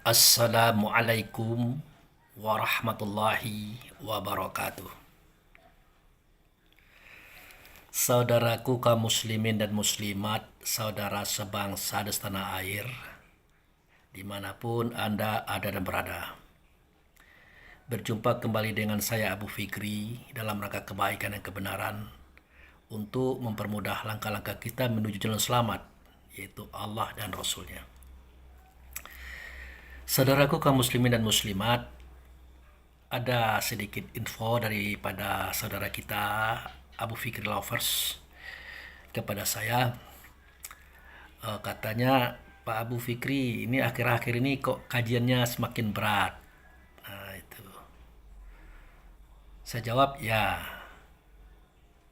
Assalamualaikum warahmatullahi wabarakatuh. Saudaraku kaum muslimin dan muslimat, saudara sebangsa dan setanah air, dimanapun Anda ada dan berada. Berjumpa kembali dengan saya Abu Fikri dalam rangka kebaikan dan kebenaran untuk mempermudah langkah-langkah kita menuju jalan selamat, yaitu Allah dan Rasulnya. Saudaraku kaum muslimin dan muslimat, ada sedikit info daripada saudara kita Abu Fikri Lovers kepada saya. Katanya, Pak Abu Fikri, ini akhir-akhir ini kok kajiannya semakin berat. Nah, itu. Saya jawab, ya,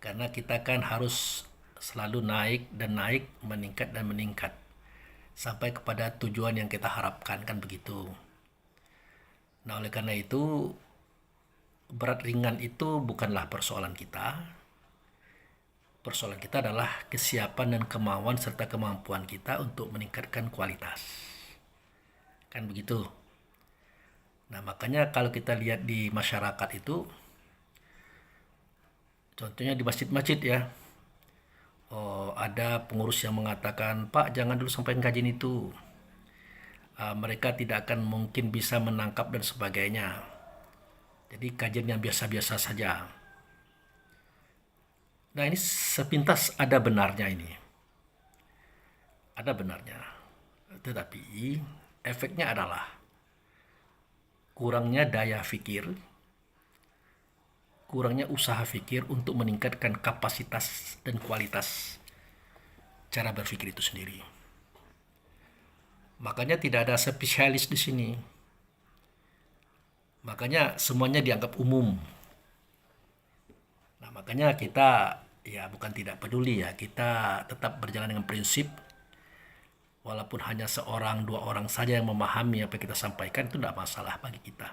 karena kita kan harus selalu naik dan naik, meningkat dan meningkat sampai kepada tujuan yang kita harapkan, kan begitu. Nah, oleh karena itu, berat ringan itu bukanlah persoalan kita. Persoalan kita adalah kesiapan dan kemauan serta kemampuan kita untuk meningkatkan kualitas. Kan begitu. Nah, makanya kalau kita lihat di masyarakat itu, contohnya di masjid-masjid ya, ada pengurus yang mengatakan, Pak, jangan dulu sampaikan kajian itu. Mereka tidak akan mungkin bisa menangkap dan sebagainya. Jadi kajian yang biasa-biasa saja. Nah, ini sepintas ada benarnya ini. Ada benarnya. Tetapi efeknya adalah kurangnya daya fikir, kurangnya usaha fikir untuk meningkatkan kapasitas dan kualitas cara berpikir itu sendiri. Makanya tidak ada spesialis di sini. Makanya semuanya dianggap umum. Nah, makanya kita ya bukan tidak peduli ya, kita tetap berjalan dengan prinsip. Walaupun hanya seorang, dua orang saja yang memahami apa yang kita sampaikan, itu tidak masalah bagi kita.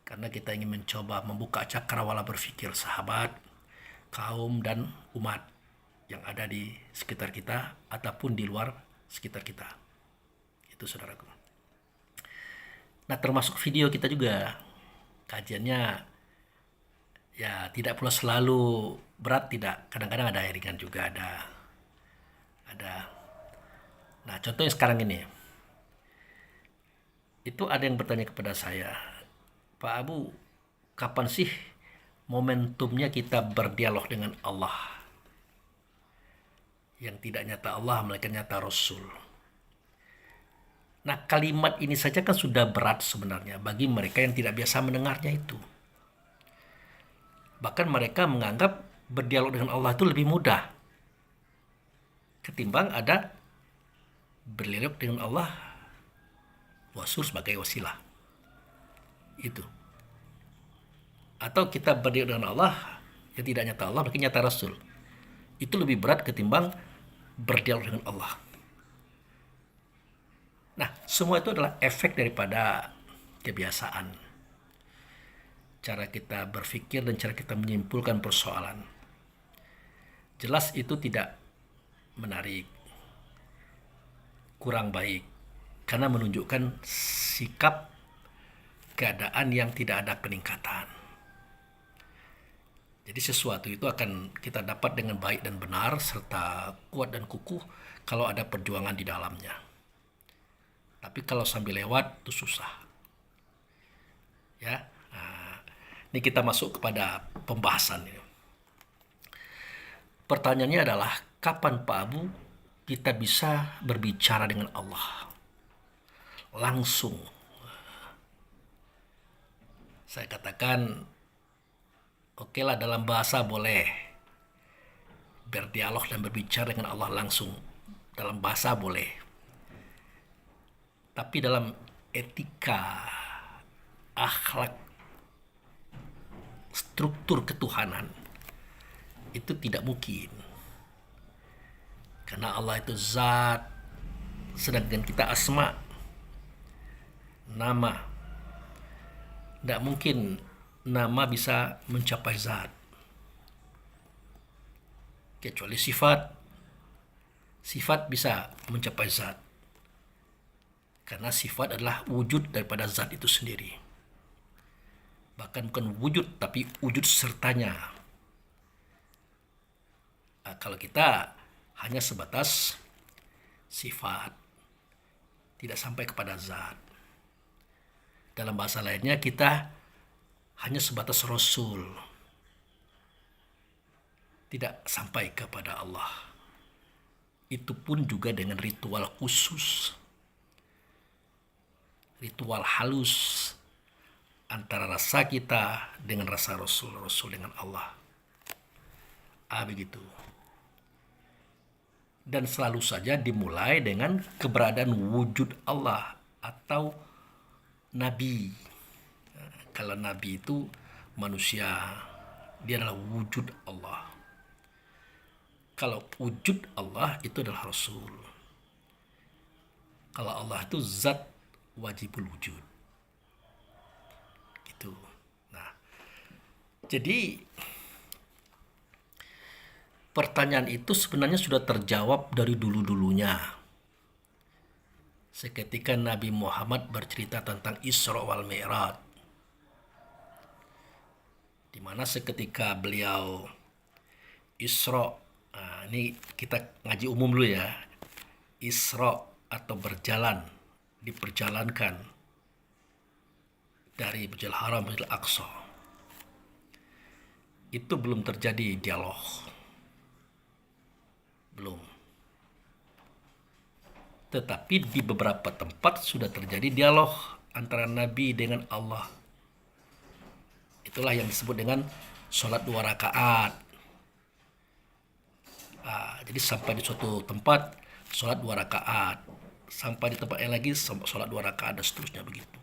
Karena kita ingin mencoba membuka cakrawala berpikir sahabat, kaum, dan umat yang ada di sekitar kita ataupun di luar sekitar kita. Itu saudaraku. Nah, termasuk video kita juga. Kajiannya ya tidak pula selalu berat, tidak. Kadang-kadang ada yang ringan juga, ada. Nah, contohnya sekarang ini. Itu ada yang bertanya kepada saya, Pak Abu, kapan sih momentumnya kita berdialog dengan Allah? Yang tidak nyata Allah, melainkan nyata Rasul. Nah, kalimat ini saja kan sudah berat sebenarnya bagi mereka yang tidak biasa mendengarnya itu. Bahkan mereka menganggap berdialog dengan Allah itu lebih mudah ketimbang ada berdialog dengan Allah Rasul sebagai wasilah. Itu. Atau kita berdialog dengan Allah yang tidak nyata Allah, mungkin nyata Rasul. Itu lebih berat ketimbang berdialog dengan Allah. Nah, semua itu adalah efek daripada kebiasaan. Cara kita berpikir dan cara kita menyimpulkan persoalan. Jelas itu tidak menarik, kurang baik, karena menunjukkan sikap keadaan yang tidak ada peningkatan. Jadi sesuatu itu akan kita dapat dengan baik dan benar serta kuat dan kukuh kalau ada perjuangan di dalamnya. Tapi kalau sambil lewat itu susah. Ya. Nah, ini kita masuk kepada pembahasan ini. Pertanyaannya adalah kapan Pak Abu kita bisa berbicara dengan Allah langsung? Saya katakan, oke lah, dalam bahasa boleh berdialog dan berbicara dengan Allah langsung. Dalam bahasa boleh. Tapi dalam etika, akhlak, struktur ketuhanan, itu tidak mungkin. Karena Allah itu zat, sedangkan kita asma, nama. Tidak mungkin nama bisa mencapai zat. Kecuali sifat bisa mencapai zat. Karena sifat adalah wujud daripada zat itu sendiri. Bahkan bukan wujud, tapi wujud sertanya. Kalau kita hanya sebatas sifat, tidak sampai kepada zat. Dalam bahasa lainnya, kita hanya sebatas rasul, tidak sampai kepada Allah. Itu pun juga dengan ritual khusus, ritual halus antara rasa kita dengan rasa Rasul dengan Allah. Begitu. Dan selalu saja dimulai dengan keberadaan wujud Allah atau Nabi. Kalau Nabi itu manusia, dia adalah wujud Allah. Kalau wujud Allah itu adalah Rasul. Kalau Allah itu zat wajibul wujud. Gitu. Nah, jadi pertanyaan itu sebenarnya sudah terjawab dari dulu-dulunya. Seketika Nabi Muhammad bercerita tentang Isra wal Mi'raj, di mana seketika beliau Isra, ini kita ngaji umum dulu ya, Isra atau berjalan, diperjalankan dari Masjidil Haram ke Masjidil Aqsa. Itu belum terjadi dialog. Belum. Tetapi di beberapa tempat sudah terjadi dialog antara Nabi dengan Allah. Itulah yang disebut dengan sholat 2 rakaat. Jadi sampai di suatu tempat sholat 2 rakaat, sampai di tempat yang lagi sholat 2 rakaat, dan seterusnya begitu.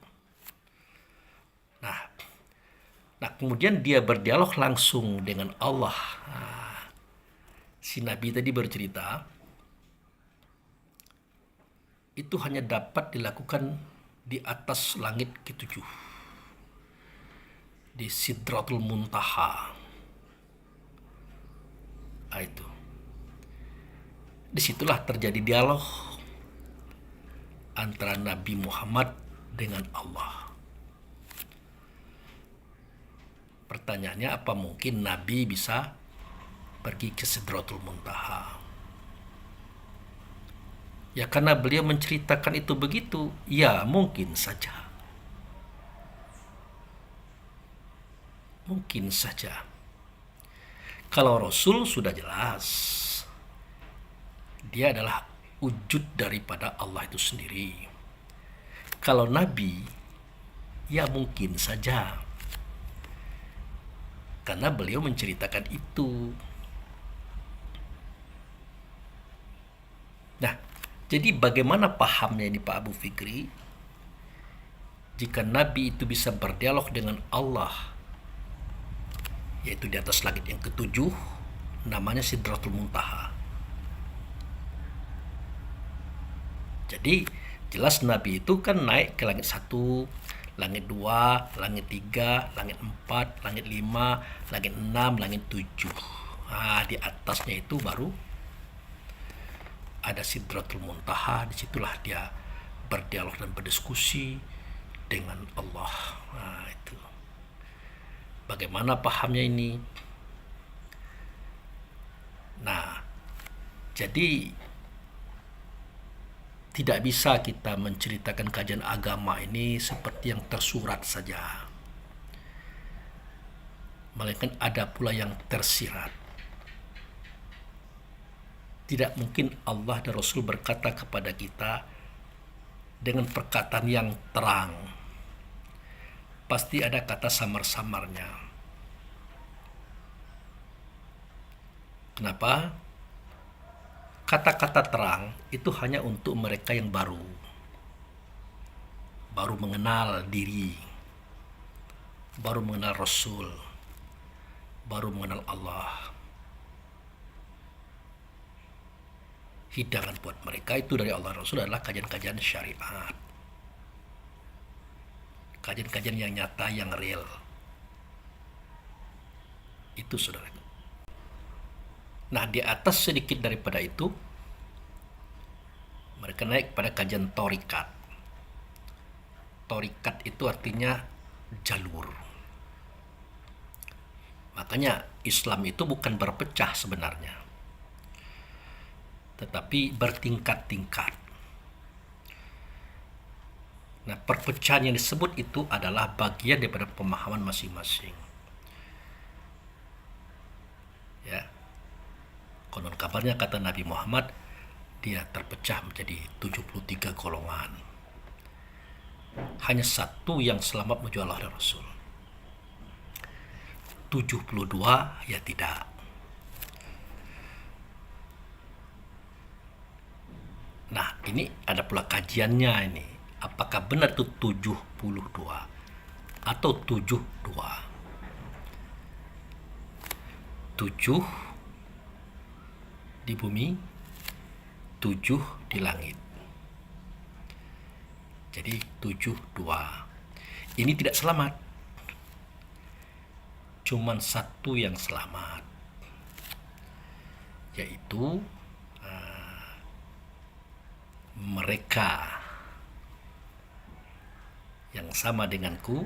Nah, kemudian dia berdialog langsung dengan Allah. Si Nabi tadi bercerita, itu hanya dapat dilakukan di atas langit ke-7, di Sidratul Muntaha. Itu. Disitulah terjadi dialog antara Nabi Muhammad dengan Allah. Pertanyaannya, apa mungkin Nabi bisa pergi ke Sidratul Muntaha? Ya karena beliau menceritakan itu begitu, ya mungkin saja. Mungkin saja. Kalau Rasul sudah jelas, dia adalah wujud daripada Allah itu sendiri. Kalau Nabi, ya mungkin saja. Karena beliau menceritakan itu. Nah, jadi bagaimana pahamnya ini Pak Abu Fikri? Jika Nabi itu bisa berdialog dengan Allah, yaitu di atas langit yang ke-7, namanya Sidratul Muntaha. Jadi jelas Nabi itu kan naik ke langit 1, langit 2, langit 3, langit 4, langit 5, langit 6, langit 7. Di atasnya itu baru ada Sidratul Muntaha. Disitulah dia berdialog dan berdiskusi dengan Allah. Itu. Bagaimana pahamnya ini? Nah, jadi tidak bisa kita menceritakan kajian agama ini seperti yang tersurat saja, melainkan ada pula yang tersirat. Tidak mungkin Allah dan Rasul berkata kepada kita dengan perkataan yang terang. Pasti ada kata samar-samarnya. Kenapa? Kata-kata terang itu hanya untuk mereka yang baru mengenal diri, baru mengenal Rasul, baru mengenal Allah. Hidangan buat mereka itu dari Allah Rasul adalah kajian-kajian syariat, kajian-kajian yang nyata, yang real. Itu saudara. Nah, di atas sedikit daripada itu, mereka naik pada kajian torikat. torikat itu artinya jalur. Makanya Islam itu bukan berpecah sebenarnya, tetapi bertingkat-tingkat. Nah, perpecahan yang disebut itu adalah bagian daripada pemahaman masing-masing. Ya. Konon kabarnya kata Nabi Muhammad, dia terpecah menjadi 73 golongan. Hanya satu yang selamat menuju Allah dan Rasul. 72 ya tidak. Nah, ini ada pula kajiannya ini. Apakah benar itu 72 atau 72? 7 di bumi, 7 di langit. Jadi 72. Ini tidak selamat. Cuman satu yang selamat, yaitu mereka yang sama denganku,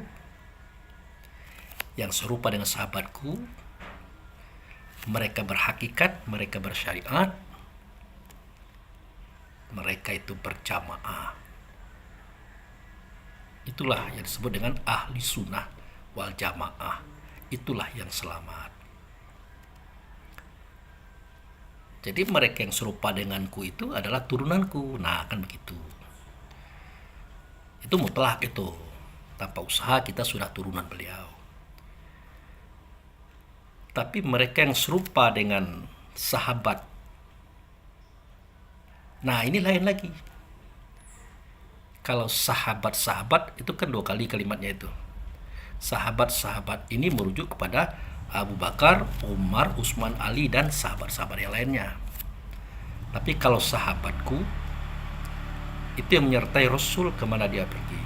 yang serupa dengan sahabatku, mereka berhakikat, mereka bersyariat, mereka itu berjamaah. Itulah yang disebut dengan ahli sunnah wal jamaah. Itulah yang selamat. Jadi mereka yang serupa denganku itu adalah turunanku. Nah, kan begitu. Itu mutlak itu. Tanpa usaha kita sudah turunan beliau. Tapi mereka yang serupa dengan sahabat. Nah, ini lain lagi. Kalau sahabat-sahabat itu kan 2 kali kalimatnya itu. Sahabat-sahabat ini merujuk kepada Abu Bakar, Umar, Utsman, Ali, dan sahabat-sahabat yang lainnya. Tapi kalau sahabatku, itu yang menyertai Rasul kemana dia pergi.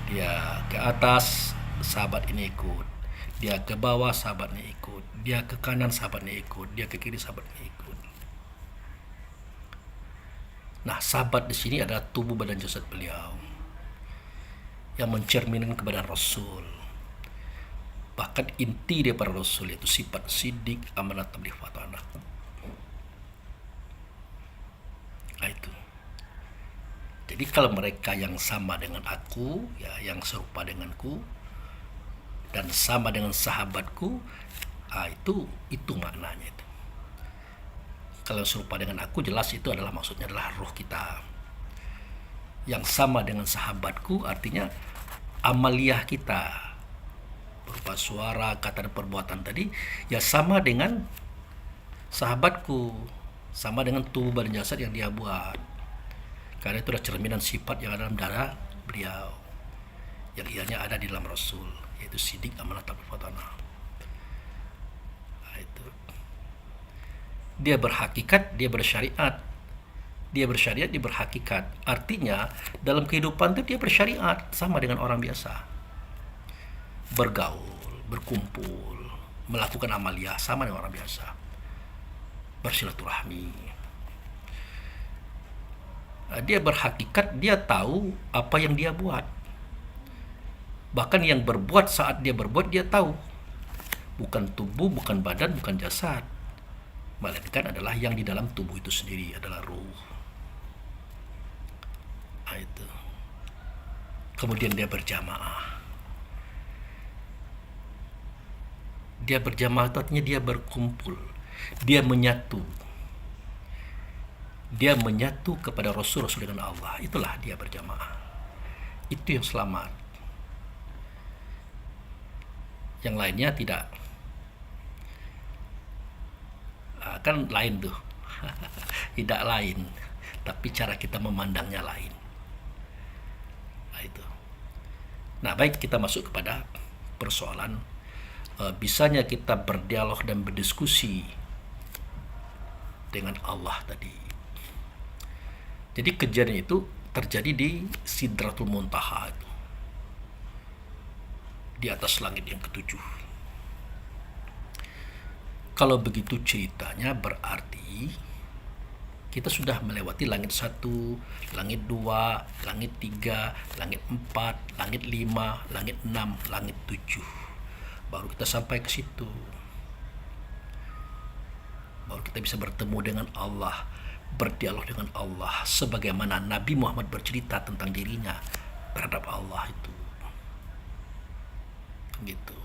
Dia ke atas, sahabat ini ikut. Dia ke bawah, sahabatnya ikut. Dia ke kanan, sahabatnya ikut. Dia ke kiri, sahabatnya ikut. Nah, sahabat di sini adalah tubuh badan jasad beliau yang mencerminkan kepada Rasul. Bahkan inti daripada Rasul itu sifat sidik, amanat, tabligh, fatanah. Nah, itu. Jadi kalau mereka yang sama dengan aku, ya, yang serupa denganku dan sama dengan sahabatku, itu maknanya itu. Kalau serupa dengan aku, jelas itu adalah maksudnya adalah roh kita. Yang sama dengan sahabatku artinya amaliyah kita berupa suara, kata, dan perbuatan tadi ya sama dengan sahabatku, sama dengan tubuh badan jasad yang dia buat. Karena itu adalah cerminan sifat yang ada dalam darah beliau, yang ianya ada di dalam Rasul, yaitu sidik, amanah, tabligh, fatanah. Nah, itu. Dia berhakikat, dia bersyariat. Dia bersyariat, dia berhakikat. Artinya dalam kehidupan itu dia bersyariat sama dengan orang biasa. Bergaul, berkumpul, melakukan amaliyah sama dengan orang biasa. Bersilaturahmi. Dia berhakikat, dia tahu apa yang dia buat. Bahkan yang berbuat saat dia berbuat dia tahu. Bukan tubuh, bukan badan, bukan jasad. Melainkan adalah yang di dalam tubuh itu sendiri adalah ruh. Nah, itu. Kemudian dia berjamaah. Dia berjamaah itu artinya dia berkumpul. Dia menyatu. Dia menyatu kepada Rasul dengan Allah. Itulah dia berjamaah. Itu yang selamat. Yang lainnya tidak. Kan lain tuh. Tidak lain. Tapi cara kita memandangnya lain. Nah, itu. Nah, baik, kita masuk kepada persoalan bisanya kita berdialog dan berdiskusi dengan Allah tadi. Jadi kejadian itu terjadi di Sidratul Muntaha itu, di atas langit yang ketujuh. Kalau begitu ceritanya berarti Kita sudah melewati langit 1, langit 2, langit 3, langit 4, langit 5, langit 6, langit 7. Baru kita sampai ke situ. Baru kita bisa bertemu dengan Allah, berdialog dengan Allah, sebagaimana Nabi Muhammad bercerita tentang dirinya terhadap Allah itu. Gitu.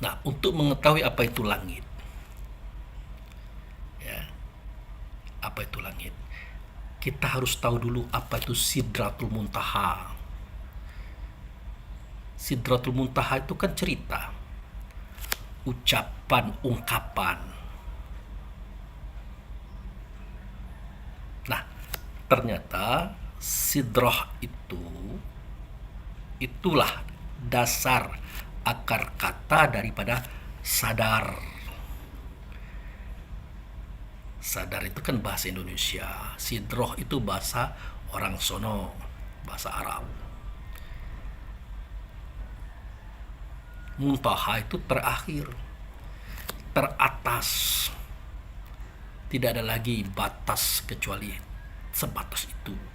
Nah, untuk mengetahui apa itu langit, ya, apa itu langit, kita harus tahu dulu apa itu Sidratul Muntaha. Sidratul Muntaha itu kan cerita, ucapan, ungkapan. Nah, ternyata sidrah itulah dasar akar kata daripada sadar. Sadar itu kan bahasa Indonesia, sidroh itu bahasa orang sono, bahasa Arab. Muntaha itu terakhir, teratas. Tidak ada lagi batas kecuali sebatas itu.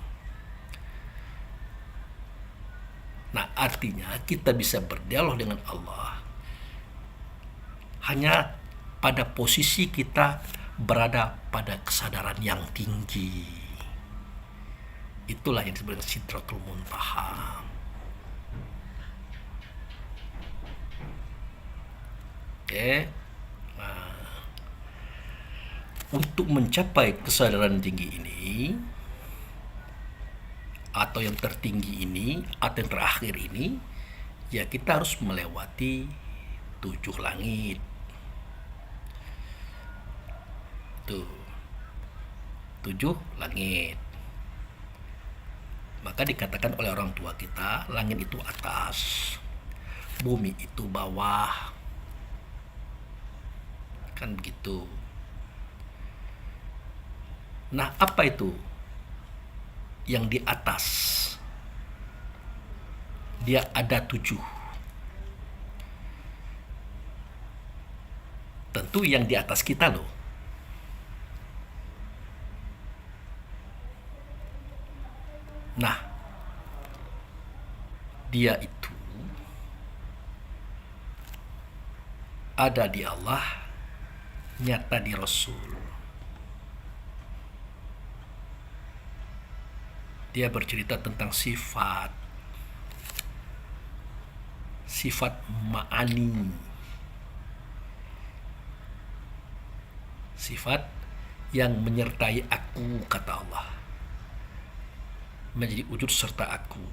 Nah, artinya kita bisa berdialog dengan Allah hanya pada posisi kita berada pada kesadaran yang tinggi. Itulah yang disebut Sidratul Muntaha. Oke. Nah, untuk mencapai kesadaran tinggi ini, atau yang tertinggi ini, atau yang terakhir ini, ya kita harus melewati 7 langit. Tuh, 7 langit. Maka dikatakan oleh orang tua kita, langit itu atas, bumi itu bawah. Kan begitu. Nah, apa itu yang di atas? Dia ada 7. Tentu yang di atas kita loh. Nah, dia itu ada di Allah, nyata di Rasul. Dia bercerita tentang sifat ma'ani, sifat yang menyertai aku, kata Allah, menjadi wujud serta aku.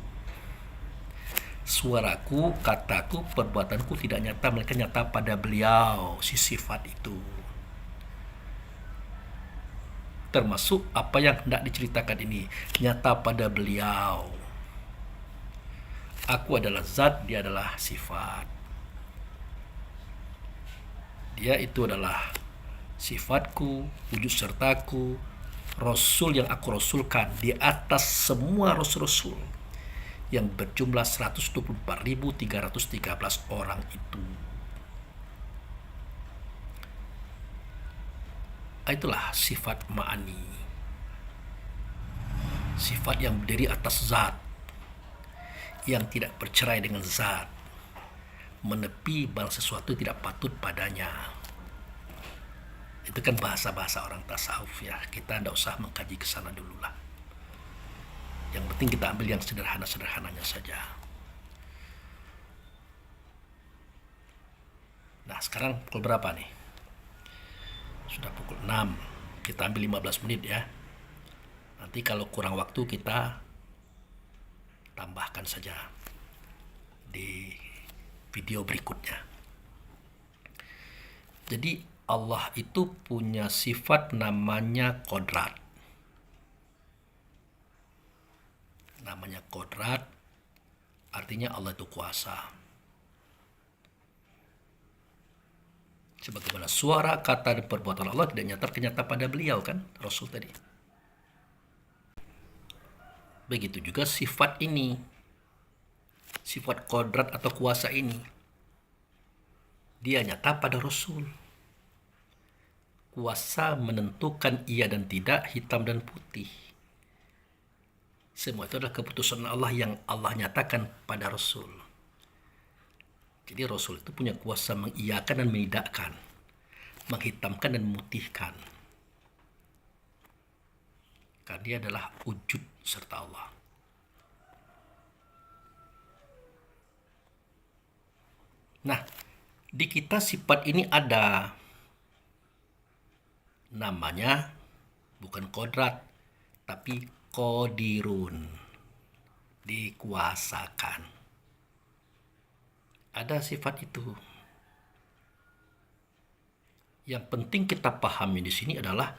Suaraku, kataku, perbuatanku tidak nyata, mereka nyata pada beliau, si sifat itu. Termasuk apa yang hendak diceritakan ini, nyata pada beliau. Aku adalah zat, dia adalah sifat. Dia itu adalah sifatku, wujud sertaku, Rasul yang aku rasulkan di atas semua rasul-rasul yang berjumlah 124.313 orang itu. Itulah sifat ma'ani, sifat yang berdiri atas zat, yang tidak bercerai dengan zat, menepi barang sesuatu tidak patut padanya. Itu kan bahasa-bahasa orang tasawuf ya. Kita tidak usah mengkaji ke sana dulu lah. Yang penting kita ambil yang sederhana-sederhananya saja. Nah, sekarang pukul berapa nih? Sudah pukul 6. Kita ambil 15 menit ya. Nanti kalau kurang waktu kita tambahkan saja di video berikutnya. Jadi Allah itu punya sifat namanya kodrat. Namanya kodrat artinya Allah itu kuasa. Sebagaimana suara, kata, dan perbuatan Allah tidak nyata pada beliau kan, Rasul tadi. Begitu juga sifat ini, sifat kodrat atau kuasa ini, dia nyata pada Rasul. kuasa menentukan iya dan tidak, hitam dan putih. Semua itu adalah keputusan Allah yang Allah nyatakan pada Rasul. Jadi Rasul itu punya kuasa mengiyakan dan menidakkan, menghitamkan dan memutihkan. Karena dia adalah wujud serta Allah. Nah, di kita sifat ini ada namanya bukan kodrat, tapi kodirun, dikuasakan. Ada sifat itu. Yang penting kita pahami di sini adalah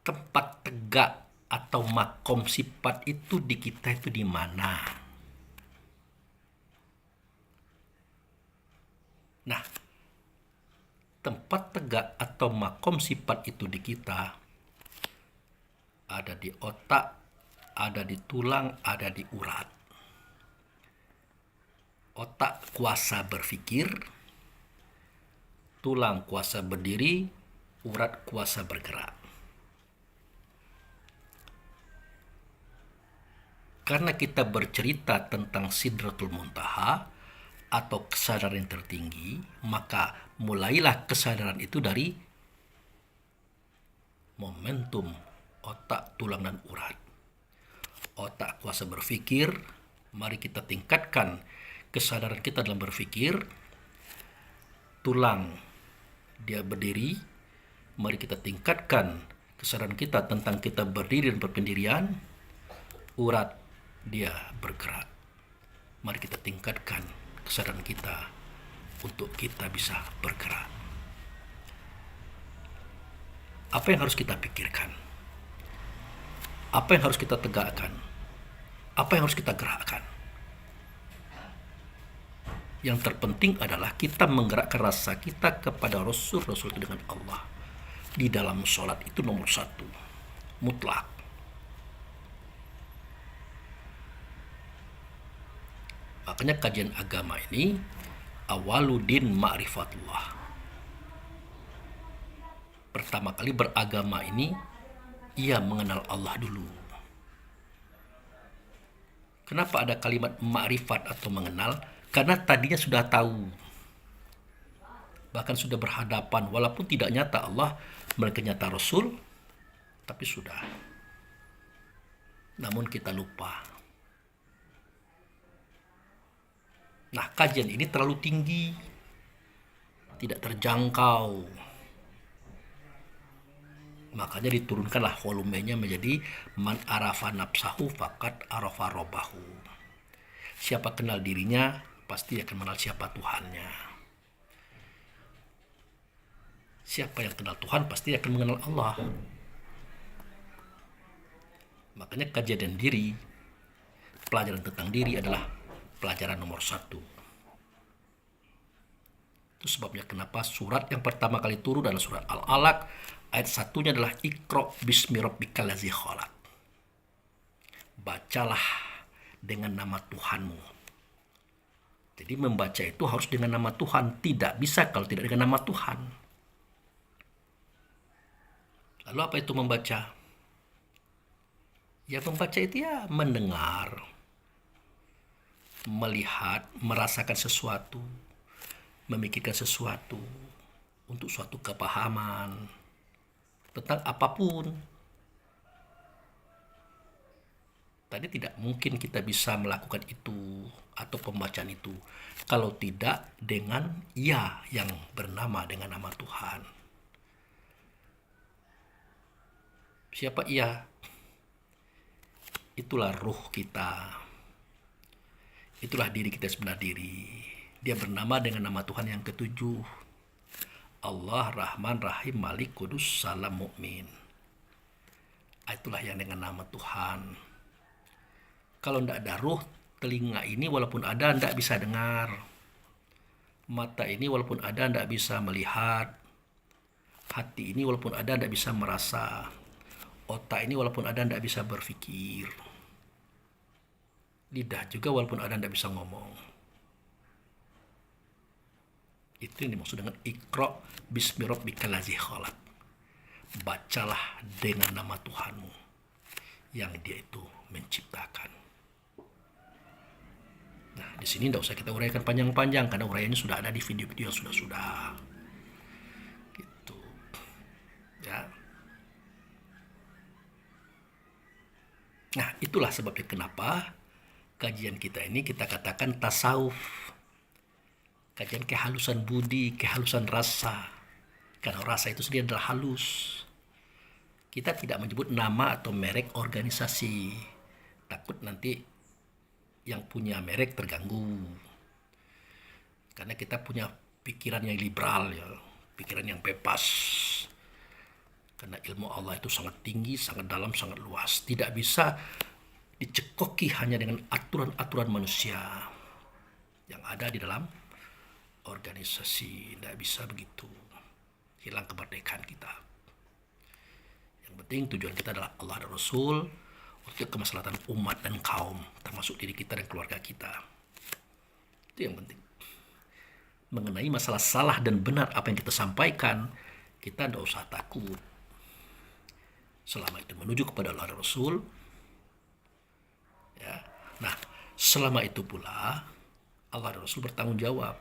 tempat tegak atau makom sifat itu di kita itu di mana. Nah, tempat tegak atau makom sifat itu di kita ada di otak, ada di tulang, ada di urat. Otak kuasa berpikir, tulang kuasa berdiri, urat kuasa bergerak. Karena kita bercerita tentang Sidratul Muntaha atau kesadaran yang tertinggi, maka mulailah kesadaran itu dari momentum otak, tulang, dan urat. Otak kuasa berpikir, mari kita tingkatkan kesadaran kita dalam berpikir. Tulang, dia berdiri, mari kita tingkatkan kesadaran kita tentang kita berdiri dan berpendirian. Urat, dia bergerak, mari kita tingkatkan kesadaran kita untuk kita bisa bergerak. Apa yang harus kita pikirkan? Apa yang harus kita tegakkan? Apa yang harus kita gerakkan? Yang terpenting adalah kita menggerakkan rasa kita kepada Rasul itu dengan Allah. Di dalam sholat itu nomor satu, mutlak. Makanya kajian agama ini awaludin ma'rifatullah. Pertama kali beragama ini ia mengenal Allah dulu. Kenapa ada kalimat ma'rifat atau mengenal? Karena tadinya sudah tahu. Bahkan sudah berhadapan, walaupun tidak nyata Allah, mereka nyata Rasul, tapi sudah. Namun kita lupa. Nah, kajian ini terlalu tinggi, tidak terjangkau. Makanya diturunkanlah volumenya menjadi man arafa nafsahu faqad arafa robbahu. Siapa kenal dirinya, pasti akan mengenal siapa Tuhannya. Siapa yang kenal Tuhan, pasti akan mengenal Allah. Makanya kajian diri, pelajaran tentang diri adalah pelajaran nomor satu. Itu sebabnya kenapa surat yang pertama kali turun adalah surat Al-Alaq. Ayat satunya adalah Iqra bismi rabbikal ladzi khalaq. Bacalah dengan nama Tuhanmu. Jadi membaca itu harus dengan nama Tuhan. Tidak bisa kalau tidak dengan nama Tuhan. Lalu apa itu membaca? Ya membaca itu ya mendengar, melihat, merasakan sesuatu, memikirkan sesuatu untuk suatu kepahaman tentang apapun. Tadi tidak mungkin kita bisa melakukan itu atau pembacaan itu kalau tidak dengan Ia yang bernama dengan nama Tuhan. Siapa Ia? Itulah ruh kita. Itulah diri kita sebenar diri. Dia bernama dengan nama Tuhan yang ketujuh. Allah, Rahman, Rahim, Malik, Kudus, Salam, Mukmin. Itulah yang dengan nama Tuhan. Kalau tidak ada ruh, telinga ini walaupun ada tidak bisa dengar. Mata ini walaupun ada tidak bisa melihat. Hati ini walaupun ada tidak bisa merasa. Otak ini walaupun ada tidak bisa berpikir. Lidah juga walaupun ada tidak bisa ngomong. Itu yang dimaksud dengan Iqra bismi rabbikal ladzi khalaq. bacalah dengan nama Tuhanmu yang Dia itu menciptakan. Nah, di sini tidak usah kita uraikan panjang-panjang karena uraiannya sudah ada di video-video yang sudah gitu. Ya. Nah, itulah sebabnya kenapa kajian kita ini kita katakan tasawuf. Kajian kehalusan budi, kehalusan rasa. Karena rasa itu sendiri adalah halus. Kita tidak menyebut nama atau merek organisasi. Takut nanti yang punya merek terganggu. Karena kita punya pikiran yang liberal, ya, pikiran yang bebas. Karena ilmu Allah itu sangat tinggi, sangat dalam, sangat luas. Tidak bisa dicekoki hanya dengan aturan-aturan manusia yang ada di dalam organisasi. Tidak bisa begitu. Hilang kemerdekaan kita. Yang penting tujuan kita adalah Allah dan Rasul untuk kemaslahatan umat dan kaum, termasuk diri kita dan keluarga kita. Itu yang penting. Mengenai masalah salah dan benar apa yang kita sampaikan, kita tidak usah takut. Selama itu menuju kepada Allah dan Rasul. Ya. Nah, selama itu pula Allah dan Rasul bertanggung jawab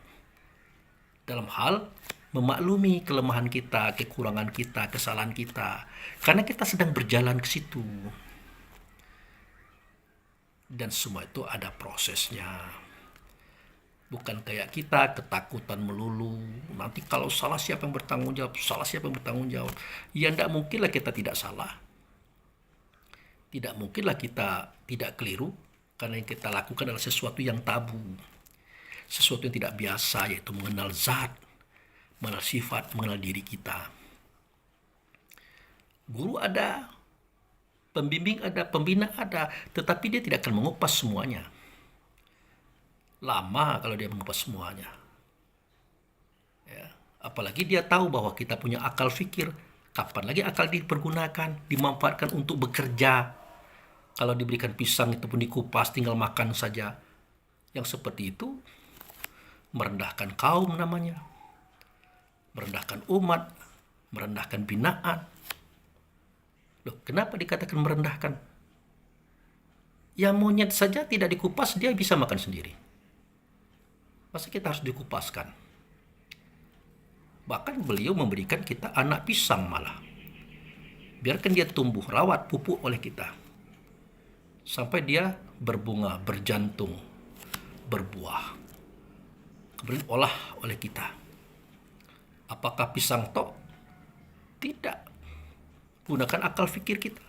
dalam hal memaklumi kelemahan kita, kekurangan kita, kesalahan kita. Karena kita sedang berjalan ke situ. Dan semua itu ada prosesnya. Bukan kayak kita ketakutan melulu. Nanti kalau salah siapa yang bertanggung jawab? Salah siapa yang bertanggung jawab? Ya tidak mungkinlah kita tidak salah. Tidak mungkinlah kita tidak keliru. Karena yang kita lakukan adalah sesuatu yang tabu. Sesuatu yang tidak biasa, yaitu mengenal zat, mengenal sifat, mengenal diri kita. Guru ada, pembimbing ada, pembina ada. Tetapi dia tidak akan mengupas semuanya. Lama kalau dia mengupas semuanya. Ya. Apalagi dia tahu bahwa kita punya akal fikir. Kapan lagi akal dipergunakan, dimanfaatkan untuk bekerja. Kalau diberikan pisang itu pun dikupas, tinggal makan saja. Yang seperti itu merendahkan kaum namanya. Merendahkan umat, merendahkan binaan. Loh, kenapa dikatakan merendahkan? Ya monyet saja tidak dikupas, dia bisa makan sendiri. Masa kita harus dikupaskan? Bahkan beliau memberikan kita anak pisang malah. Biarkan dia tumbuh, rawat, pupuk oleh kita. Sampai dia berbunga, berjantung, berbuah. Kemudian olah oleh kita. Apakah pisang tok? Tidak. Gunakan akal fikir kita.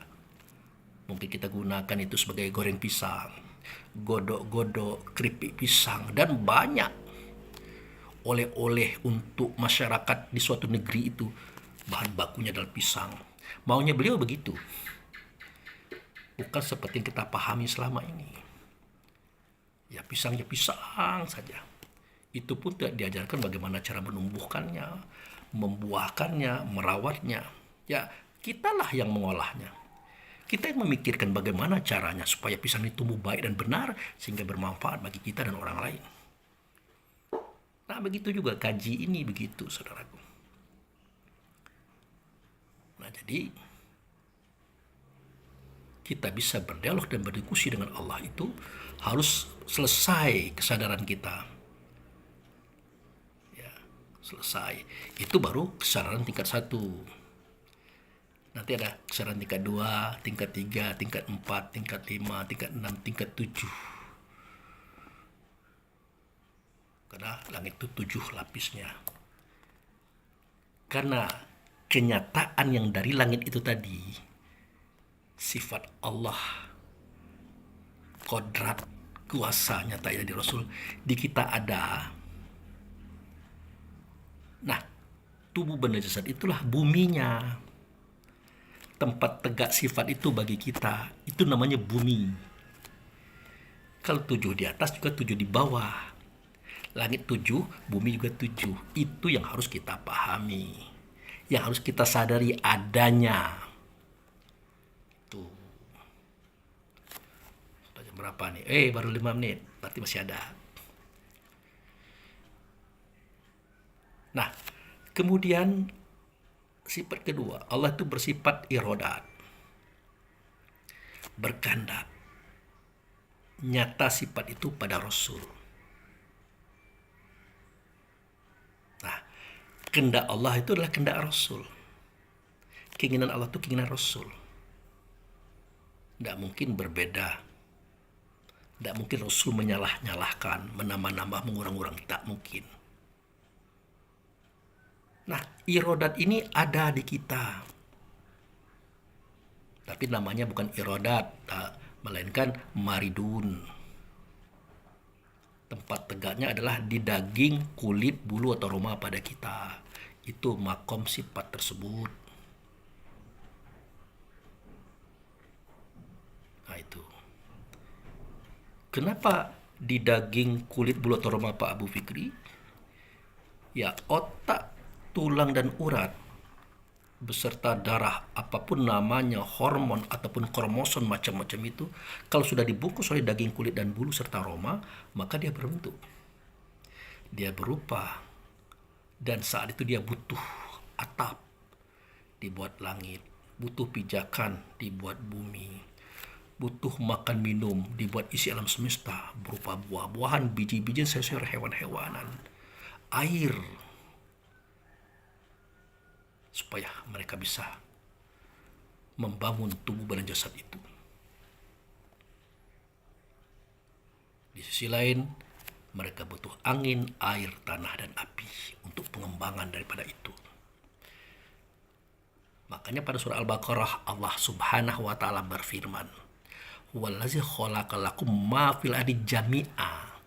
Mungkin kita gunakan itu sebagai goreng pisang, godok-godok, keripik pisang, dan banyak oleh-oleh untuk masyarakat di suatu negeri itu. Bahan bakunya adalah pisang. Maunya beliau begitu. Bukan seperti yang kita pahami selama ini. Ya pisangnya pisang saja. Itu pun tidak diajarkan bagaimana cara menumbuhkannya, membuahkannya, merawatnya. Ya kitalah yang mengolahnya. Kita yang memikirkan bagaimana caranya supaya pisang ini tumbuh baik dan benar sehingga bermanfaat bagi kita dan orang lain. Nah begitu juga kaji ini begitu saudaraku. Nah jadi kita bisa berdialog dan berdiskusi dengan Allah itu harus selesai kesadaran kita. Ya, selesai. Itu baru kesadaran tingkat 1. Nanti ada kesadaran tingkat 2, tingkat 3, tingkat 4, tingkat 5, tingkat 6, tingkat 7. Karena langit itu 7 lapisnya. Karena kenyataan yang dari langit itu tadi, sifat Allah, kodrat, kuasa nyata dari Rasul, di kita ada. Nah, tubuh benda jasad itulah buminya. Tempat tegak sifat itu bagi kita, itu namanya bumi. Kalau 7 di atas juga 7 di bawah. Langit 7, bumi juga 7. Itu yang harus kita pahami. Yang harus kita sadari adanya. Tuh. Sudah jam berapa nih? Baru 5 menit. Berarti masih ada. Nah, kemudian Sifat kedua, Allah itu bersifat irodat, berkehendak. Nyata sifat itu pada Rasul. Nah, kehendak Allah itu adalah kehendak Rasul. Keinginan Allah itu keinginan Rasul. Tidak mungkin berbeda. Tidak mungkin Rasul menyalah-nyalahkan, menambah-nambah, mengurang-urang. Tak mungkin. Nah, irodat ini ada di kita. Tapi namanya bukan irodat, melainkan maridun. Tempat tegaknya adalah di daging, kulit, bulu, atau roma pada kita. Itu makom sifat tersebut. Nah itu. Kenapa di daging, kulit, bulu, atau roma Pak Abu Fikri? Ya, otak, tulang, dan urat beserta darah, apapun namanya, hormon ataupun kromosom macam-macam itu, kalau sudah dibungkus oleh daging, kulit, dan bulu serta aroma, maka dia berbentuk, dia berupa, dan saat itu dia butuh atap, dibuat langit, butuh pijakan, dibuat bumi, butuh makan minum, dibuat isi alam semesta berupa buah-buahan, biji-bijian, sayur-sayur, hewan-hewanan, air, supaya mereka bisa membangun tubuh badan jasad itu. Di sisi lain, mereka butuh angin, air, tanah, dan api untuk pengembangan daripada itu. Makanya pada surah Al-Baqarah Allah Subhanahu wa taala berfirman, "Wallazi khalaqalakum ma fil ardi jami'a."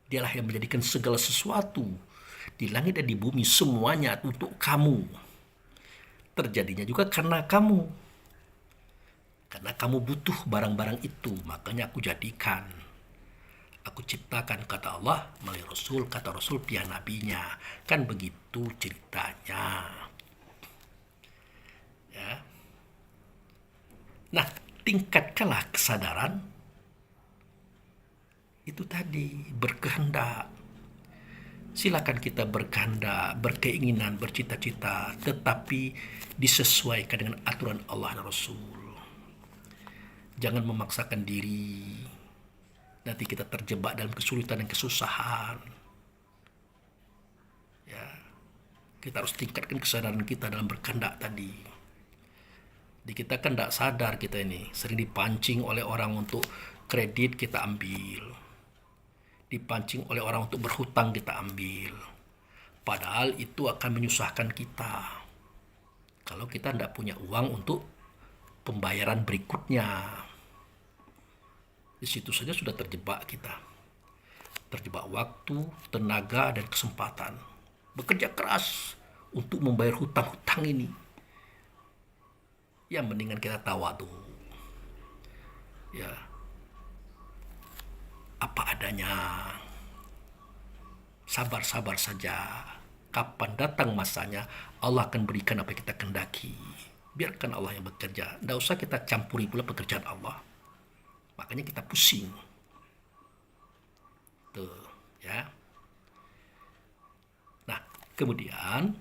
Dialah yang menjadikan segala sesuatu di langit dan di bumi semuanya untuk kamu. Terjadinya juga karena kamu. Karena kamu butuh barang-barang itu, makanya aku jadikan. Aku ciptakan, kata Allah melalui Rasul, kata Rasul pihak nabinya. Kan begitu ceritanya. Ya. Nah, tingkatkanlah kesadaran itu tadi, berkehendak. Silakan kita berkehendak, berkeinginan, bercita-cita, tetapi disesuaikan dengan aturan Allah dan Rasul. Jangan memaksakan diri. Nanti kita terjebak dalam kesulitan dan kesusahan. Ya, kita harus tingkatkan kesadaran kita dalam berkehendak tadi. Di kita kan tidak sadar kita ini sering dipancing oleh orang untuk kredit, kita ambil. Dipancing oleh orang untuk berhutang, kita ambil. Padahal itu akan menyusahkan kita kalau kita tidak punya uang untuk pembayaran berikutnya. Di situ saja sudah terjebak kita. Terjebak waktu, tenaga, dan kesempatan. Bekerja keras untuk membayar hutang-hutang ini. Ya mendingan kita tawadu. Ya, apa adanya, sabar-sabar saja. Kapan datang masanya, Allah akan berikan apa yang kita kehendaki. Biarkan Allah yang bekerja. Tidak usah kita campuri pula pekerjaan Allah. Makanya kita pusing. Tuh, ya. Nah, kemudian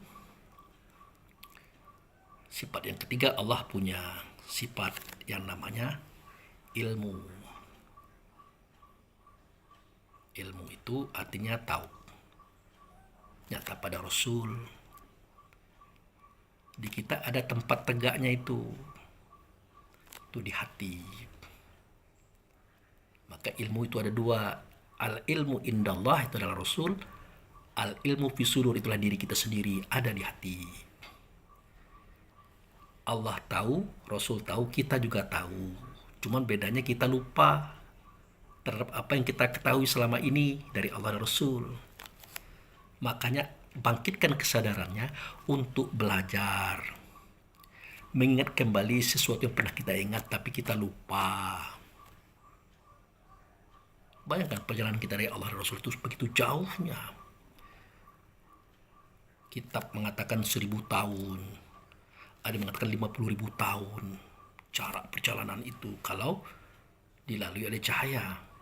sifat yang ketiga, Allah punya sifat yang namanya ilmu. Ilmu itu artinya tahu. Nyata pada Rasul. Di kita ada tempat tegaknya itu. Itu di hati. Maka ilmu itu ada dua. Al-ilmu indallah itu adalah Rasul. Al-ilmu fi sudur itulah diri kita sendiri. Ada di hati. Allah tahu, Rasul tahu, kita juga tahu. Cuman bedanya kita lupa terhadap apa yang kita ketahui selama ini dari Allah dan Rasul. Makanya bangkitkan kesadarannya untuk belajar. Mengingat kembali sesuatu yang pernah kita ingat tapi kita lupa. Bayangkan perjalanan kita dari Allah dan Rasul itu begitu jauhnya. Kitab mengatakan 1000 tahun. Ada yang mengatakan 50.000 tahun. Jarak perjalanan itu kalau dilalui oleh cahaya.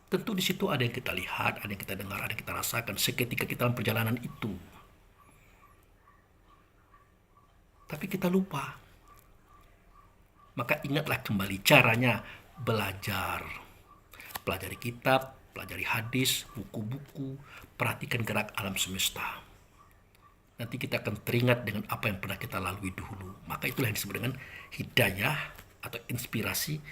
Tentu di situ ada yang kita lihat, ada yang kita dengar, ada yang kita rasakan seketika kita dalam perjalanan itu. Tapi kita lupa. Maka ingatlah kembali caranya belajar. Pelajari kitab, pelajari hadis, buku-buku, perhatikan gerak alam semesta. Nanti kita akan teringat dengan apa yang pernah kita lalui dahulu. Maka itulah yang disebut dengan hidayah atau inspirasi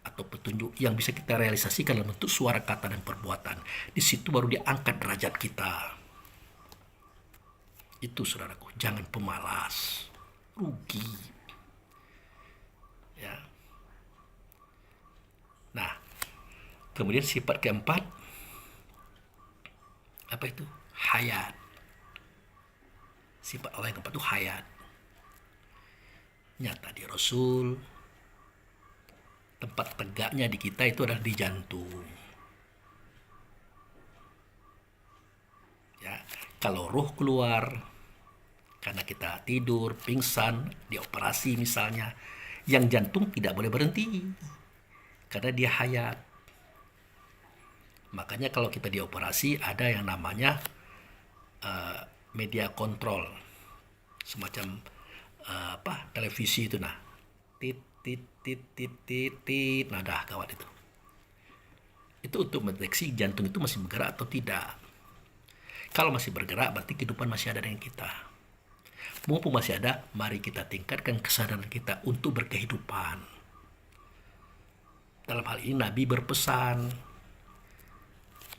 atau petunjuk yang bisa kita realisasikan dalam bentuk suara, kata, dan perbuatan. Di situ baru diangkat derajat kita. Itu saudaraku, jangan pemalas. Rugi. Ya. Nah, kemudian sifat keempat, apa itu? Hayat. Sifat Allah yang keempat itu hayat. Nyata di Rasul, tempat tegaknya di kita itu adalah di jantung. Ya, kalau roh keluar karena kita tidur, pingsan, dioperasi misalnya, yang jantung tidak boleh berhenti karena dia hayat. Makanya kalau kita dioperasi ada yang namanya media kontrol, semacam televisi itu, nah tit tit tit tit tit tit, nah dah gawat itu untuk mendeteksi jantung itu masih bergerak atau tidak. Kalau masih bergerak berarti kehidupan masih ada dengan kita. Mumpung masih ada, mari kita tingkatkan kesadaran kita untuk berkehidupan. Dalam hal ini Nabi berpesan,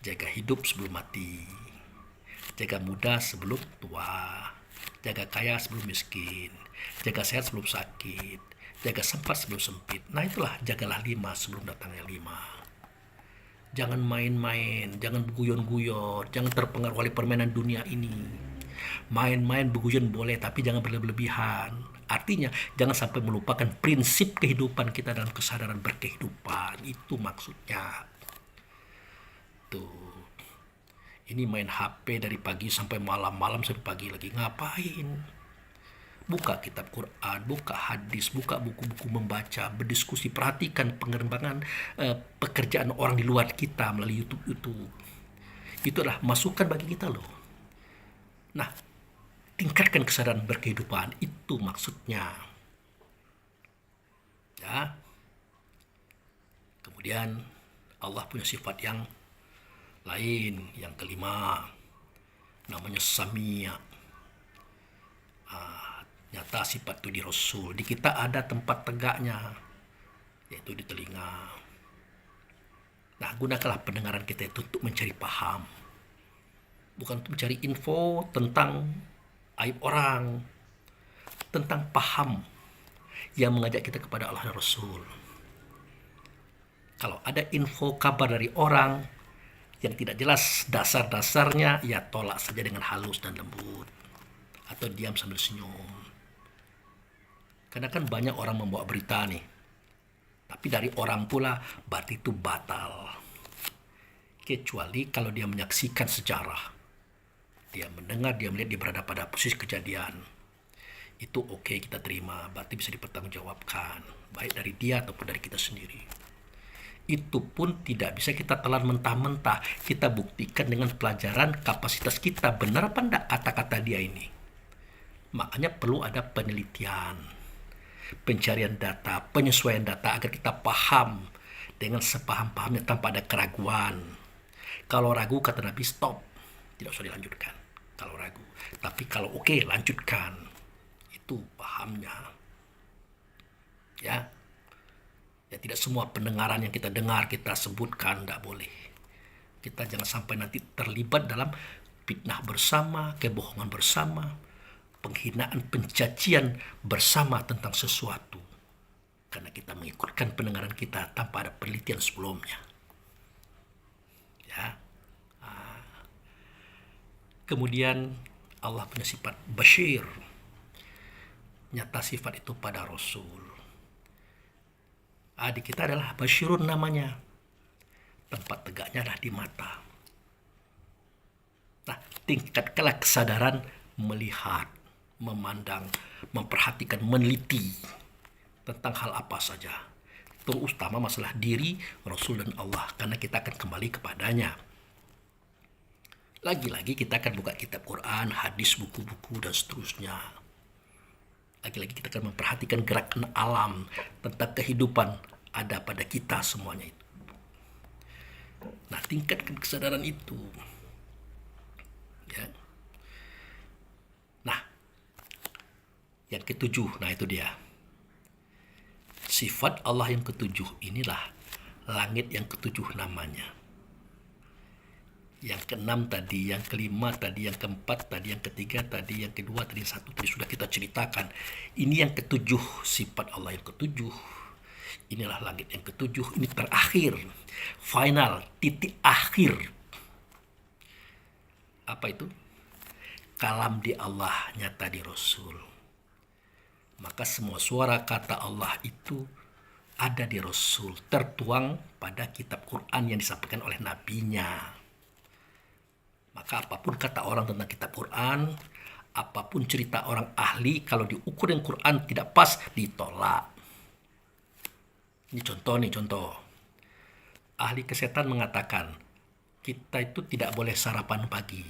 jaga hidup sebelum mati, jaga muda sebelum tua, jaga kaya sebelum miskin, jaga sehat sebelum sakit, jaga sempat sebelum sempit. Nah itulah, jagalah 5 sebelum datangnya 5. Jangan main-main, jangan berguyon-guyon, jangan terpengaruh oleh permainan dunia ini. Main-main berguyon boleh, tapi jangan berlebihan. Artinya jangan sampai melupakan prinsip kehidupan kita dalam kesadaran berkehidupan. Itu maksudnya. Tuh. Ini main HP dari pagi sampai malam sampai pagi lagi. Ngapain? Buka kitab Quran, buka hadis, buka buku-buku membaca, berdiskusi, perhatikan pengembangan pekerjaan orang di luar kita melalui YouTube. Itu adalah masukan bagi kita loh. Nah, tingkatkan kesadaran berkehidupan, itu maksudnya. Ya. Kemudian Allah punya sifat yang lain, yang kelima, namanya Samia. Nyata sifat itu di Rasul. Di kita ada tempat tegaknya, yaitu di telinga. Nah, gunakanlah pendengaran kita itu untuk mencari paham, bukan untuk mencari info tentang aib orang, tentang paham yang mengajak kita kepada Allah dan Rasul. Kalau ada info kabar dari orang yang tidak jelas dasar-dasarnya, ya tolak saja dengan halus dan lembut, atau diam sambil senyum. Karena kan banyak orang membawa berita nih, tapi dari orang pula, berarti itu batal. Kecuali kalau dia menyaksikan sejarah, dia mendengar, dia melihat, dia berada pada posisi kejadian, itu oke, kita terima, berarti bisa dipertanggungjawabkan, baik dari dia ataupun dari kita sendiri. Itu pun tidak bisa kita telan mentah-mentah, kita buktikan dengan pelajaran kapasitas kita, benar apa enggak kata-kata dia ini. Makanya perlu ada penelitian, pencarian data, penyesuaian data agar kita paham dengan sepaham-pahamnya tanpa ada keraguan. Kalau ragu, kata Nabi, stop, tidak usah dilanjutkan kalau ragu. Tapi kalau oke, lanjutkan. Itu pahamnya. Ya. Ya, tidak semua pendengaran yang kita dengar kita sebutkan, tidak boleh. Kita jangan sampai nanti terlibat dalam fitnah bersama, kebohongan bersama, penghinaan, pencacian bersama tentang sesuatu. Karena kita mengikutkan pendengaran kita tanpa ada penelitian sebelumnya. Ya. Kemudian Allah punya sifat Bashir. Nyata sifat itu pada Rasul. Di kita adalah Bashirun namanya. Tempat tegaknya adalah di mata. Nah, tingkatkanlah kesadaran melihat, memandang, memperhatikan, meneliti tentang hal apa saja. terutama masalah diri, Rasul dan Allah, karena kita akan kembali kepadanya. Lagi-lagi kita akan buka kitab Quran, hadis, buku-buku, dan seterusnya. Lagi-lagi kita akan memperhatikan gerakan alam tentang kehidupan ada pada kita semuanya itu. Nah, tingkatkan kesadaran itu. Ya. Nah, yang ketujuh, nah itu dia. Sifat Allah yang ketujuh inilah langit yang ketujuh namanya. Yang keenam tadi, yang kelima tadi, yang keempat tadi, yang ketiga tadi, yang kedua tadi, satu tadi sudah kita ceritakan. Ini yang ketujuh, sifat Allah yang ketujuh. Inilah langit yang ketujuh, ini terakhir, final, titik akhir. Apa itu? Kalam di Allah, nyata di Rasul. Maka semua suara kata Allah itu ada di Rasul, tertuang pada kitab Quran yang disampaikan oleh nabinya. Maka apapun kata orang tentang kitab Quran, apapun cerita orang ahli, kalau diukur dengan Quran tidak pas, ditolak. Ini contoh. Ahli kesehatan mengatakan, kita itu tidak boleh sarapan pagi.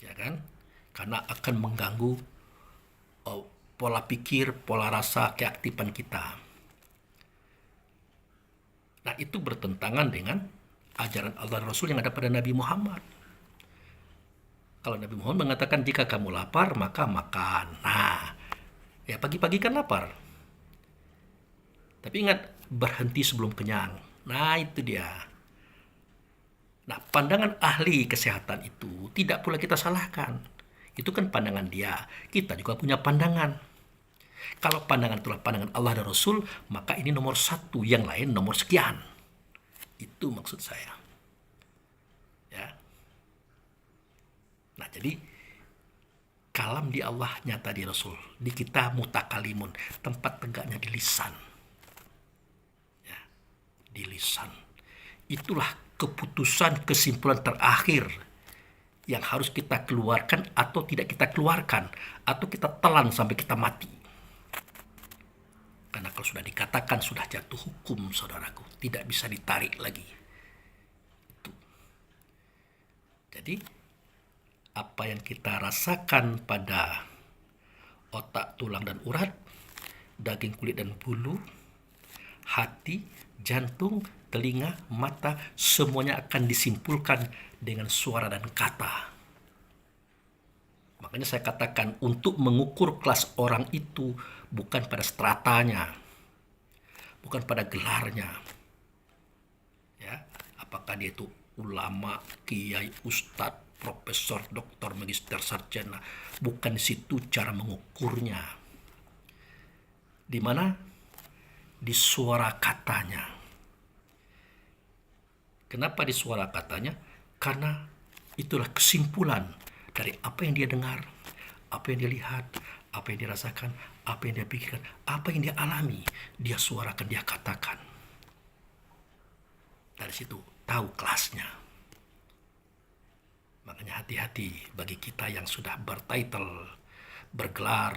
Ya kan? Karena akan mengganggu pola pikir, pola rasa, keaktifan kita. Nah, itu bertentangan dengan ajaran Allah dan Rasul yang ada pada Nabi Muhammad. Kalau Nabi Muhammad mengatakan jika kamu lapar maka makan. Nah, ya pagi-pagi kan lapar. Tapi ingat, berhenti sebelum kenyang. Nah, itu dia. Nah, pandangan ahli kesehatan itu tidak pula kita salahkan. Itu kan pandangan dia. Kita juga punya pandangan. Kalau pandangan itulah pandangan Allah dan Rasul, maka ini nomor satu, yang lain nomor sekian. Itu maksud saya. Ya. Nah, jadi kalam di Allah, nyata di Rasul. Di kita mutakalimun, tempat tegaknya di lisan. Ya, di lisan. Itulah keputusan, kesimpulan terakhir yang harus kita keluarkan atau tidak kita keluarkan, atau kita telan sampai kita mati. Karena kalau sudah dikatakan, sudah jatuh hukum, saudaraku. Tidak bisa ditarik lagi. Itu. Jadi, apa yang kita rasakan pada otak, tulang, dan urat, daging, kulit, dan bulu, hati, jantung, telinga, mata, semuanya akan disimpulkan dengan suara dan kata. Makanya saya katakan, untuk mengukur kelas orang itu bukan pada stratanya, bukan pada gelarnya. Ya, apakah dia itu ulama, kiai, ustadz, profesor, doktor, magister, sarjana. Bukan di situ cara mengukurnya. Di mana? Di suara katanya. Kenapa di suara katanya? Karena itulah kesimpulan dari apa yang dia dengar, apa yang dia lihat, apa yang dia rasakan, apa yang dia pikirkan, apa yang dia alami, dia suarakan, dia katakan. Dari situ tahu kelasnya. Makanya hati-hati bagi kita yang sudah bertitle, bergelar,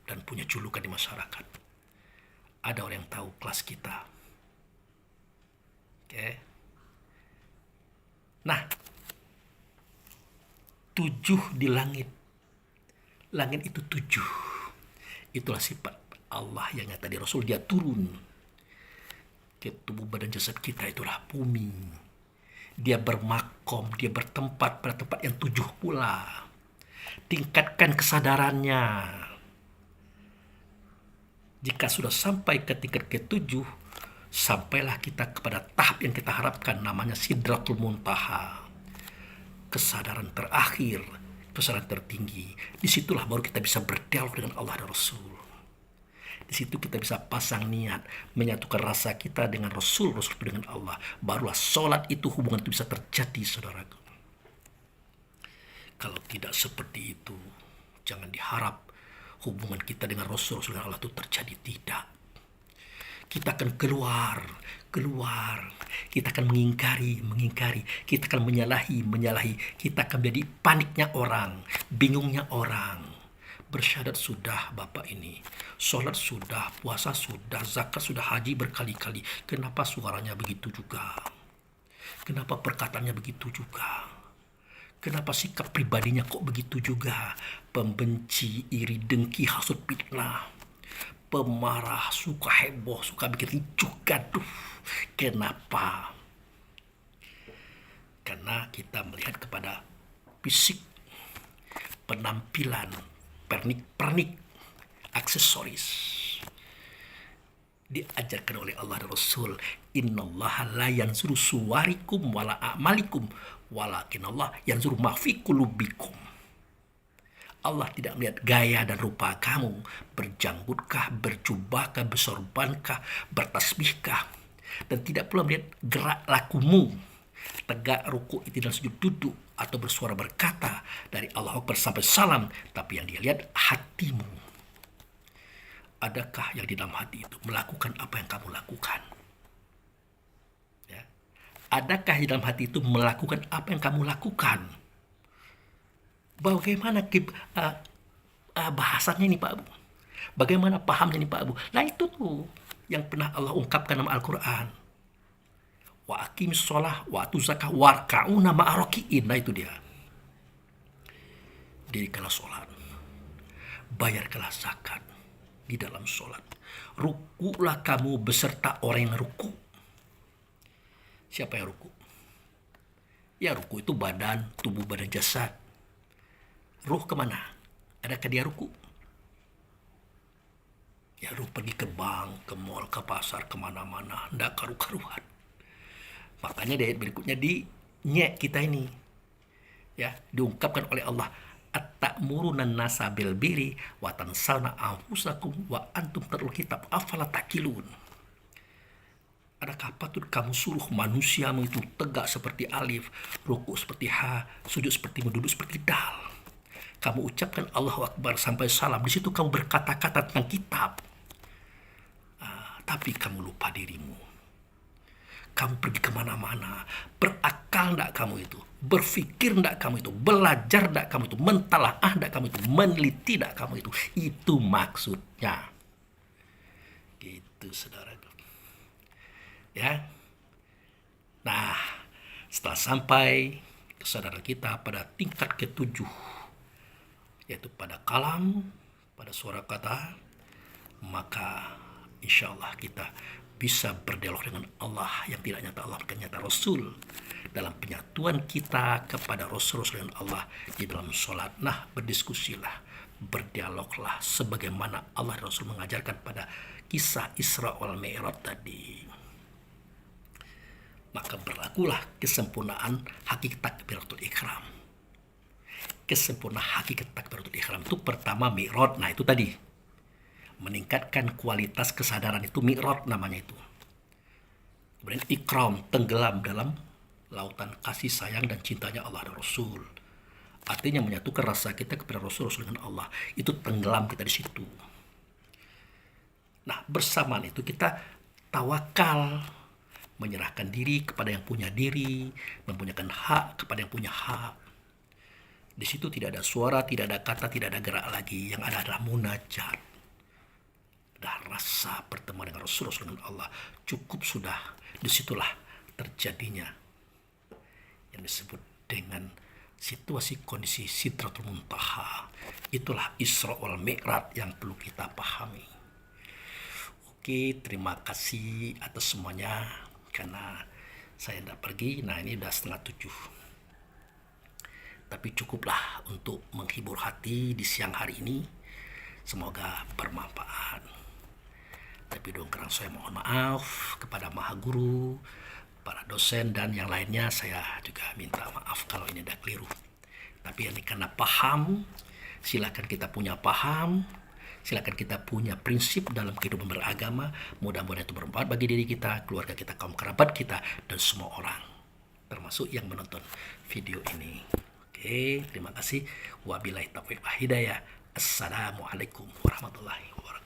dan punya julukan di masyarakat. Ada orang yang tahu kelas kita. Oke. Nah, 7 di langit. Langit itu 7. Itulah sifat Allah yang nyata di Rasul. Dia turun ke tubuh badan jasad kita, itulah bumi. Dia bermakom, dia bertempat pada tempat yang 7 pula. Tingkatkan kesadarannya. Jika sudah sampai ke tingkat ke-7, sampailah kita kepada tahap yang kita harapkan, namanya Sidratul Muntaha. Kesadaran terakhir, kesadaran tertinggi. Disitulah baru kita bisa berdialog dengan Allah dan Rasul. Di situ kita bisa pasang niat, menyatukan rasa kita dengan Rasul, Rasul dengan Allah. Barulah sholat itu, hubungan itu bisa terjadi, saudaraku. Kalau tidak seperti itu, jangan diharap hubungan kita dengan Rasul, Rasul dengan Allah itu terjadi. Tidak. Kita akan keluar. Kita akan mengingkari. Kita akan menyalahi. Kita akan menjadi paniknya orang, bingungnya orang. Bersyahadat sudah Bapak ini, sholat sudah, puasa sudah, zakat sudah, haji berkali-kali. Kenapa suaranya begitu juga? Kenapa perkataannya begitu juga? Kenapa sikap pribadinya kok begitu juga? Pembenci, iri, dengki, hasut, fitnah. Pemarah, suka heboh, suka bikin ricuh, gaduh. Kenapa? Karena kita melihat kepada fisik, penampilan, pernik-pernik, aksesoris. Diajarkan oleh Allah dan Rasul, innallaha la yanzuru suwarikum wala a'malikum walakin Allah yanzuru ma fi qulubikum. Allah tidak melihat gaya dan rupa kamu, berjanggutkah, berjubahkah, bersorbankah, bertasbihkah, dan tidak pula melihat gerak lakumu, tegak, ruku, itidal, sujud, duduk, atau bersuara berkata dari Allah Akbar sampai salam, tapi yang dia lihat hatimu. Adakah yang di dalam hati itu melakukan apa yang kamu lakukan? Ya. Adakah di dalam hati itu melakukan apa yang kamu lakukan? Bagaimana bahasanya ini Pak Abu? Bagaimana pahamnya ini Pak Abu? Nah itu tuh yang pernah Allah ungkapkan dalam Al-Quran. Wa aqimis sholah wa atu zakah warka'una ma'aroki'in. Nah itu dia. Dirikanlah sholat, bayarkanlah zakat di dalam sholat. Rukulah kamu beserta orang yang ruku. Siapa yang ruku? Ya ruku itu badan, tubuh badan jasad. Ruh kemana? Adakah dia ruku? Ya ruh pergi ke bank, ke mall, ke pasar, kemana-mana. Nggak karu-karuan. Makanya di ayat berikutnya nyek kita ini. Ya, diungkapkan oleh Allah. At-ta'muruna nasa bil birri wa tansawna anfusakum wa antum tatlul kitab afala taqilun. Adakah patut kamu suruh manusiamu itu tegak seperti alif, ruku seperti ha, sujud seperti duduk seperti dal. Kamu ucapkan Allahu Akbar sampai salam. Di situ kamu berkata-kata tentang kitab. Tapi kamu lupa dirimu. Kamu pergi kemana-mana. Berakal enggak kamu itu? Berpikir enggak kamu itu? Belajar enggak kamu itu? Mentalaah enggak kamu itu? Meneliti enggak kamu itu? Itu maksudnya. Gitu saudara. Ya. Nah, setelah sampai kesadaran kita pada tingkat ketujuh, yaitu pada kalam, pada suara kata, maka insya Allah kita bisa berdialog dengan Allah yang tidak nyata Allah, bukan nyata Rasul, dalam penyatuan kita kepada Rasul-Rasul dengan Allah di dalam sholat. Nah, berdiskusilah, berdialoglah sebagaimana Allah dan Rasul mengajarkan pada kisah Isra wal Mi'raj tadi. Maka berlakulah kesempurnaan hakikat takbiratul ihram. Kesempurnaan hakikat takbiratul ihram itu pertama mi'raj. Nah itu tadi, meningkatkan kualitas kesadaran itu mi'raj namanya itu. Kemudian ikram, tenggelam dalam lautan kasih sayang dan cintanya Allah dan Rasul. Artinya menyatukan rasa kita kepada Rasul dengan Allah. Itu tenggelam kita di situ. Nah bersamaan itu kita tawakal, menyerahkan diri kepada yang punya diri, mempunyakan hak kepada yang punya hak. Di situ tidak ada suara, tidak ada kata, tidak ada gerak lagi. Yang ada adalah munajat. Ada rasa pertemuan dengan Rasulullah dengan Allah. Cukup sudah. Disitulah terjadinya yang disebut dengan situasi kondisi Sidratul Muntaha. Itulah Isra wal Mi'raj yang perlu kita pahami. Oke, terima kasih atas semuanya. Karena saya tidak pergi. Nah ini udah 6:30. Tapi cukuplah untuk menghibur hati di siang hari ini. Semoga bermanfaat. Tapi dong kerang saya mohon maaf kepada Maha Guru, para dosen dan yang lainnya. Saya juga minta maaf kalau ini ada keliru. Tapi ini karena paham, silakan kita punya paham, silakan kita punya prinsip dalam kehidupan beragama. Mudah-mudahan itu bermanfaat bagi diri kita, keluarga kita, kaum kerabat kita, dan semua orang, termasuk yang menonton video ini. Oke, terima kasih. Wabillahi taufiq wal hidayah. Assalamualaikum warahmatullahi wabarakatuh.